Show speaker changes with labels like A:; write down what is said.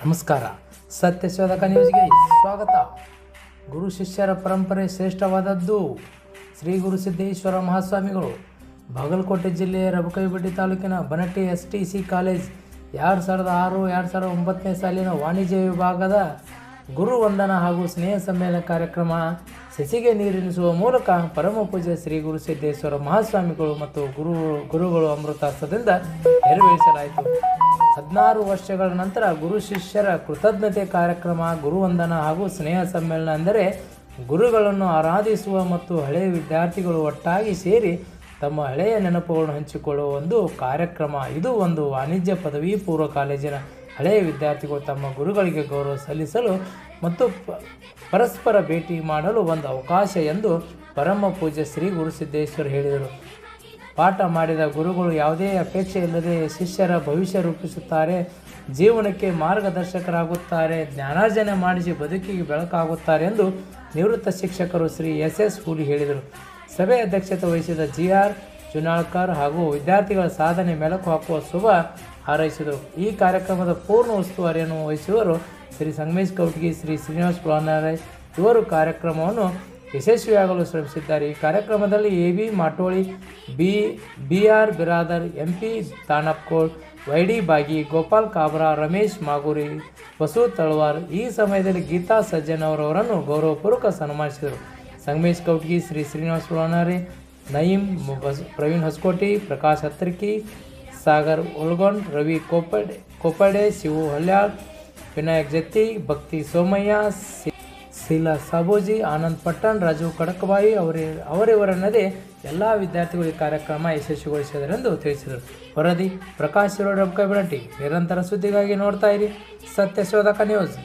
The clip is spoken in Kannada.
A: ನಮಸ್ಕಾರ. ಸತ್ಯಶೋಧಕ ನ್ಯೂಸ್ಗೆ ಸ್ವಾಗತ. ಗುರು ಶಿಷ್ಯರ ಪರಂಪರೆ ಶ್ರೇಷ್ಠವಾದದ್ದು. ಶ್ರೀ ಗುರು ಸಿದ್ದೇಶ್ವರ ಮಹಾಸ್ವಾಮಿಗಳು ಬಾಗಲಕೋಟೆ ಜಿಲ್ಲೆಯ ರಬಕವಿಬಡ್ಡಿ ತಾಲೂಕಿನ ಬನಟ್ಟಿ STC ಕಾಲೇಜ್ 2006-2009 ಸಾಲಿನ ವಾಣಿಜ್ಯ ವಿಭಾಗದ ಗುರು ವಂದನ ಹಾಗೂ ಸ್ನೇಹ ಸಮ್ಮೇಳನ ಕಾರ್ಯಕ್ರಮ ಸಸಿಗೆ ನೀರಿನಿಸುವ ಮೂಲಕ ಪರಮ ಪೂಜ್ಯ ಶ್ರೀ ಗುರು ಸಿದ್ದೇಶ್ವರ ಮಹಾಸ್ವಾಮಿಗಳು ಮತ್ತು ಗುರುಗಳು ಅಮೃತಾಸ್ತದಿಂದ ನೆರವೇರಿಸಲಾಯಿತು. 16 ವರ್ಷಗಳ ನಂತರ ಗುರು ಶಿಷ್ಯರ ಕೃತಜ್ಞತೆ ಕಾರ್ಯಕ್ರಮ ಗುರುವಂದನ ಹಾಗೂ ಸ್ನೇಹ ಸಮ್ಮೇಳನ ಅಂದರೆ ಗುರುಗಳನ್ನು ಆರಾಧಿಸುವ ಮತ್ತು ಹಳೆಯ ವಿದ್ಯಾರ್ಥಿಗಳು ಒಟ್ಟಾಗಿ ಸೇರಿ ತಮ್ಮ ಹಳೆಯ ನೆನಪುಗಳನ್ನು ಹಂಚಿಕೊಳ್ಳುವ ಒಂದು ಕಾರ್ಯಕ್ರಮ. ಇದು ಒಂದು ವಾಣಿಜ್ಯ ಪದವಿ ಪೂರ್ವ ಕಾಲೇಜಿನ ಹಳೆಯ ವಿದ್ಯಾರ್ಥಿಗಳು ತಮ್ಮ ಗುರುಗಳಿಗೆ ಗೌರವ ಸಲ್ಲಿಸಲು ಮತ್ತು ಪರಸ್ಪರ ಭೇಟಿ ಮಾಡಲು ಒಂದು ಅವಕಾಶ ಎಂದು ಪರಮ ಪೂಜ್ಯ ಶ್ರೀ ಗುರು ಸಿದ್ದೇಶ್ವರ ಹೇಳಿದರು. ಪಾಠ ಮಾಡಿದ ಗುರುಗಳು ಯಾವುದೇ ಅಪೇಕ್ಷೆ ಇಲ್ಲದೆ ಶಿಷ್ಯರ ಭವಿಷ್ಯ ರೂಪಿಸುತ್ತಾರೆ, ಜೀವನಕ್ಕೆ ಮಾರ್ಗದರ್ಶಕರಾಗುತ್ತಾರೆ, ಜ್ಞಾನಾರ್ಜನೆ ಮಾಡಿಸಿ ಬದುಕಿಗೆ ಬೆಳಕಾಗುತ್ತಾರೆ ಎಂದು ನಿವೃತ್ತ ಶಿಕ್ಷಕರು ಶ್ರೀ SS ಹೂಲಿ ಹೇಳಿದರು. ಸಭೆ ಅಧ್ಯಕ್ಷತೆ ವಹಿಸಿದ GR ಚುನಾಳ್ಕರ್ ಹಾಗೂ ವಿದ್ಯಾರ್ಥಿಗಳ ಸಾಧನೆ ಮೆಲುಕು ಹಾಕುವ ಶುಭ ಹಾರೈಸಿದರು. ಈ ಕಾರ್ಯಕ್ರಮದ ಪೂರ್ಣ ಉಸ್ತುವಾರಿಯನ್ನು ವಹಿಸುವರು ಶ್ರೀ ಸಂಗಮೇಶ್ ಕೌಟಗಿ, ಶ್ರೀ ಶ್ರೀನಿವಾಸ್ ಪುಳಾನರೆ. ಇವರು ಕಾರ್ಯಕ್ರಮವನ್ನು ಯಶಸ್ವಿಯಾಗಲು ಶ್ರಮಿಸಿದ್ದಾರೆ. ಈ ಕಾರ್ಯಕ್ರಮದಲ್ಲಿ AB ಮಾಟೋಳಿ, BR Biradar, MP ತಾನಪ್ಕೋಳ್, YD ಬಾಗಿ, ಗೋಪಾಲ್ ಕಾಬ್ರಾ, ರಮೇಶ್ ಮಾಗೂರಿ, ಬಸು ತಳವಾರ್. ಈ ಸಮಯದಲ್ಲಿ ಗೀತಾ ಸಜ್ಜನ್ ಅವರನ್ನು ಗೌರವಪೂರ್ವಕ ಸನ್ಮಾನಿಸಿದರು. ಸಂಗಮೇಶ್ ಕೌಟಗಿ, ಶ್ರೀ ಶ್ರೀನಿವಾಸ್ ಪುಳಾನರೆ, ನಯೀಂ, ಪ್ರವೀಣ್ ಹೊಸಕೋಟಿ, ಪ್ರಕಾಶ್ ಹತ್ತರ್ಕಿ, ಸಾಗರ್ ಉಳ್ಗೊಂಡ್, ರವಿ ಕೋಪಡೆ, ಶಿವು ಹಳ್ಯಾಳ್, ವಿನಾಯಕ್ ಜತ್ತಿ, ಭಕ್ತಿ ಸೋಮಯ್ಯ, ಶೀಲಾ ಸಾಬೋಜಿ, ಆನಂದ್ ಪಟ್ಟಣ್, ರಾಜು ಕಡಕಬಾಯಿ ಅವರಿವರನ್ನದೇ ಎಲ್ಲ ವಿದ್ಯಾರ್ಥಿಗಳು ಈ ಕಾರ್ಯಕ್ರಮ ಯಶಸ್ವಿಗೊಳಿಸಿದರೆಂದು ತಿಳಿಸಿದರು. ವರದಿ ಪ್ರಕಾಶ್ ರಬಕವಿಬಡ್ಡಿ. ನಿರಂತರ ಸುದ್ದಿಗಾಗಿ ನೋಡ್ತಾ ಇರಿ ಸತ್ಯಶೋಧಕ ನ್ಯೂಸ್.